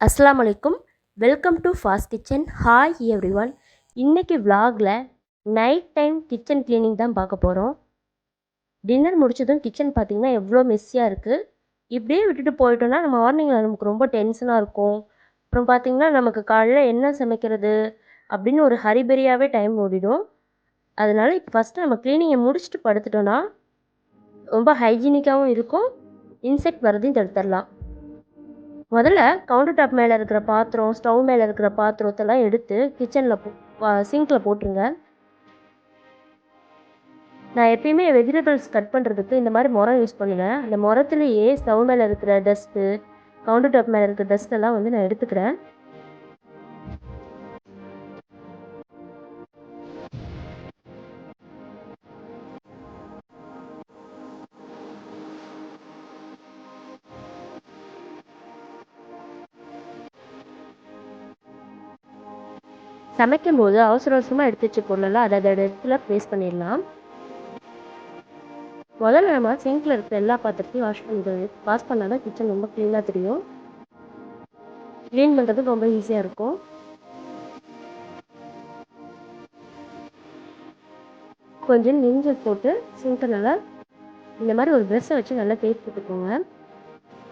அஸ்ஸலாமு அலைக்கும். Welcome to fast kitchen. Hi everyone. இன்றைக்கி விலாகில் நைட் டைம் கிச்சன் க்ளீனிங் தான் பார்க்க போகிறோம். டின்னர் முடிச்சதும் கிச்சன் பார்த்திங்கன்னா எவ்வளோ மெஸ்ஸியாக இருக்குது. இப்படியே விட்டுட்டு போயிட்டோன்னா நம்ம மார்னிங்கில் நமக்கு ரொம்ப டென்ஷனாக இருக்கும். அப்புறம் பார்த்திங்கன்னா நமக்கு காலையில் என்ன சமைக்கிறது அப்படின்னு ஒரு ஹரிபரியாகவே டைம் ஓடிடும். அதனால் இப்போ ஃபஸ்ட்டு நம்ம க்ளீனிங்கை முடிச்சுட்டு படுத்துட்டோன்னா ரொம்ப ஹைஜீனிக்காகவும் இருக்கும், இன்செக்ட் வரதையும் தடுத்துடலாம். முதல்ல கவுண்டர் டாப் மேலே இருக்கிற பாத்திரம், ஸ்டவ் மேலே இருக்கிற பாத்திரத்தெல்லாம் எடுத்து கிச்சனில் சிங்கில் போட்டுருங்க. நான் எப்பயுமே வெஜிடபிள்ஸ் கட் பண்ணுறதுக்கு இந்த மாதிரி முறம் யூஸ் பண்ணுவேன். அந்த முறத்துலேயே ஸ்டவ் மேலே இருக்கிற டஸ்ட்டு, கவுண்டர் டாப் மேலே இருக்கிற டஸ்ட்டெல்லாம் வந்து நான் எடுத்துக்கிறேன். சமைக்கும்போது அவசர அவசரமாக எடுத்து வச்ச பொருளெல்லாம் அதை இடத்துல ப்ளேஸ் பண்ணிடலாம். முதல்ல நம்ம சிங்கில் இருக்கிற எல்லா பாத்திரத்தையும் வாஷ் பண்ணால் தான் கிச்சன் ரொம்ப க்ளீனாக தெரியும். க்ளீன் பண்ணுறது ரொம்ப ஈஸியாக இருக்கும். கொஞ்சம் நிஞ்சல் போட்டு சிங்கை நல்லா இந்த மாதிரி ஒரு ப்ரெஷ்ஷை வச்சு நல்லா தேய்ச்சி விட்டுக்கோங்க.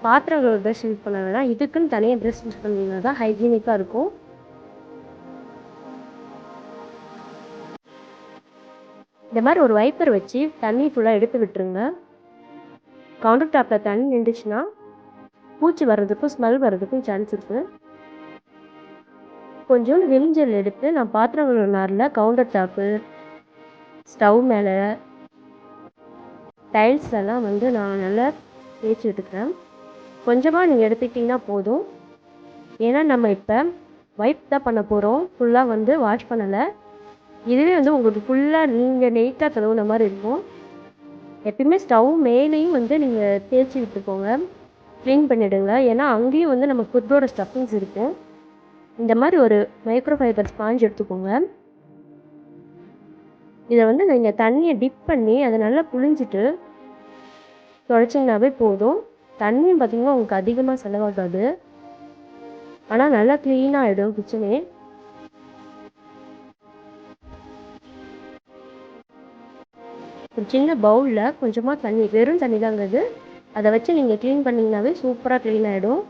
பாத்திரங்கள் ஒரு ப்ரெஷ் யூஸ் பண்ண வேணாம், இதுக்குன்னு தனியாக ப்ரெஷ் யூஸ் பண்ணிங்கன்னா தான் ஹைஜீனிக்காக இருக்கும். இந்த மாதிரி ஒரு வைப்பர் வச்சு தண்ணி ஃபுல்லாக எடுத்து விட்டுருங்க. கவுண்டர் டாப்பில் தண்ணி நின்றுச்சுன்னா பூச்சி வர்றதுக்கும் ஸ்மெல் வர்றதுக்கும் சான்ஸ் இருக்குது. கொஞ்சம் விம் ஜெல் எடுத்து நான் பாத்திரங்கள் நாரில் கவுண்டர் டாப்பு, ஸ்டவ் மேலே, டைல்ஸ்லாம் வந்து நான் நல்லா தேய்ச்சி விட்டுக்கிறேன். கொஞ்சமாக நீங்கள் எடுத்துக்கிட்டிங்கன்னா போதும். ஏன்னா நம்ம இப்போ வைப் தான் பண்ண போகிறோம், ஃபுல்லாக வந்து வாஷ் பண்ணலை. இதுவே வந்து உங்களுக்கு ஃபுல்லாக நீங்கள் நீட்டாக தடவுன மாதிரி இருக்கும். எப்பயுமே ஸ்டவ் மேலேயும் வந்து நீங்கள் தேய்ச்சி விட்டுக்கோங்க, க்ளீன் பண்ணிவிடுங்க. ஏன்னா அங்கேயும் வந்து நம்ம ஃபுட்டோட ஸ்டஃபிங்ஸ் இருக்கும். இந்த மாதிரி ஒரு மைக்ரோ ஃபைபர் ஸ்பாஞ்ச் எடுத்துக்கோங்க. இதை வந்து நீங்கள் தண்ணியை டிப் பண்ணி அதை நல்லா புழிஞ்சிட்டு துடைச்சிங்கனாவே போதும். தண்ணியும் பார்த்திங்கன்னா உங்களுக்கு அதிகமாக செலவாகாது, ஆனால் நல்லா க்ளீனாக ஆகிடும் கிச்சனே. ஒரு சின்ன பவுலில் கொஞ்சமாக தண்ணி, வெறும் தண்ணி தாங்கிறது, அதை வச்சு நீங்கள் க்ளீன் பண்ணிங்கனாவே சூப்பராக க்ளீன் ஆகிடும்.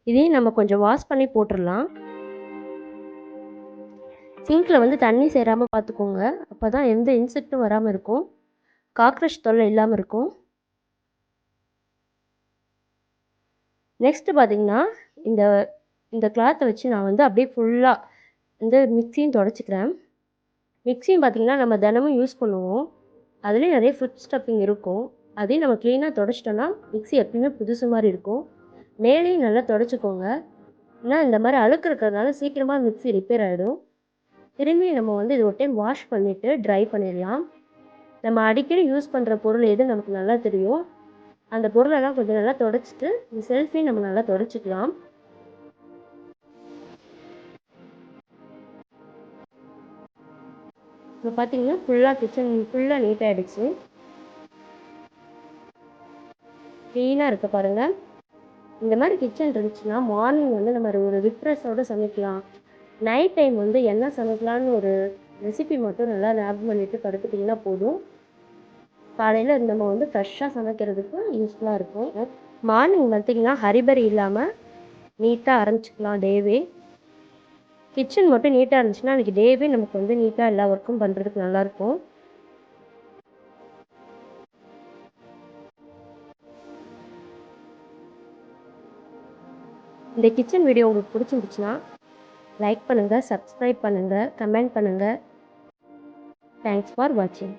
இதையும் நம்ம கொஞ்சம் வாஷ் பண்ணி போட்டுடலாம். சிங்கில் வந்து தண்ணி சேராமல் பார்த்துக்கோங்க, அப்போ தான் எந்த இன்செக்ட்டும் வராமல் இருக்கும், காக்ரோச் தொல்லை இல்லாமல் இருக்கும். நெக்ஸ்ட்டு பார்த்திங்கன்னா இந்த இந்த கிளாத்தை வச்சு நான் வந்து அப்படியே ஃபுல்லாக இந்த மிக்ஸியும் தொடச்சிக்கிறேன். மிக்ஸியும் பார்த்திங்கன்னா நம்ம தினமும் யூஸ் பண்ணுவோம், அதுலேயும் நிறைய ஃபுட் ஸ்டஃபிங் இருக்கும். அதையும் நம்ம க்ளீனாக தொடச்சிட்டோன்னா மிக்ஸி எப்பயுமே புதுசு மாதிரி இருக்கும். மேலேயும் நல்லா தொடச்சிக்கோங்க, ஏன்னா இந்த மாதிரி அழுக்கு இருக்கிறதுனால சீக்கிரமாக மிக்ஸி ரிப்பேர் ஆகிடும். திரும்பி நம்ம வந்து இது ஒரு டைம் வாஷ் பண்ணிவிட்டு ட்ரை பண்ணிடலாம். நம்ம அடிக்கடி யூஸ் பண்ணுற பொருள் எது நமக்கு நல்லா தெரியும், அந்த பொருளெல்லாம் கொஞ்சம் நல்லா தொடச்சிட்டு இந்த செல்ஃபையும் நம்ம நல்லா தொடச்சிக்கலாம். இப்போ பார்த்தீங்கன்னா ஃபுல்லாக கிச்சன் ஃபுல்லாக நீட்டாக ஆகிடுச்சு, க்ளீனாக இருக்க பாருங்கள். இந்த மாதிரி கிச்சன் இருந்துச்சுன்னா மார்னிங் வந்து நம்ம ஒரு ரிஃப்ரெஷ்ஷோடு சமைக்கலாம். நைட் டைம் வந்து என்ன சமைக்கலான்னு ஒரு ரெசிபி மட்டும் நல்லா ஞாபகம் பண்ணிவிட்டு படுத்துட்டிங்கன்னா போதும், காலையில் நம்ம வந்து ஃப்ரெஷ்ஷாக சமைக்கிறதுக்கு யூஸ்ஃபுல்லாக இருக்கும். மார்னிங் பார்த்திங்கன்னா ஹரிபரி இல்லாமல் நீட்டாக ஆரம்பிச்சிக்கலாம் டேவே. கிச்சன் மட்டும் நீட்டாக இருந்துச்சுன்னா அன்றைக்கி டேவே நமக்கு வந்து நீட்டாக எல்லா ஒர்க்கும் பண்ணுறதுக்கு நல்லாயிருக்கும். இந்த கிச்சன் வீடியோ உங்களுக்கு பிடிச்சிருந்துச்சுன்னா லைக் பண்ணுங்கள், சப்ஸ்கிரைப் பண்ணுங்கள், கமெண்ட் பண்ணுங்கள். தேங்க்ஸ் ஃபார் வாட்சிங்.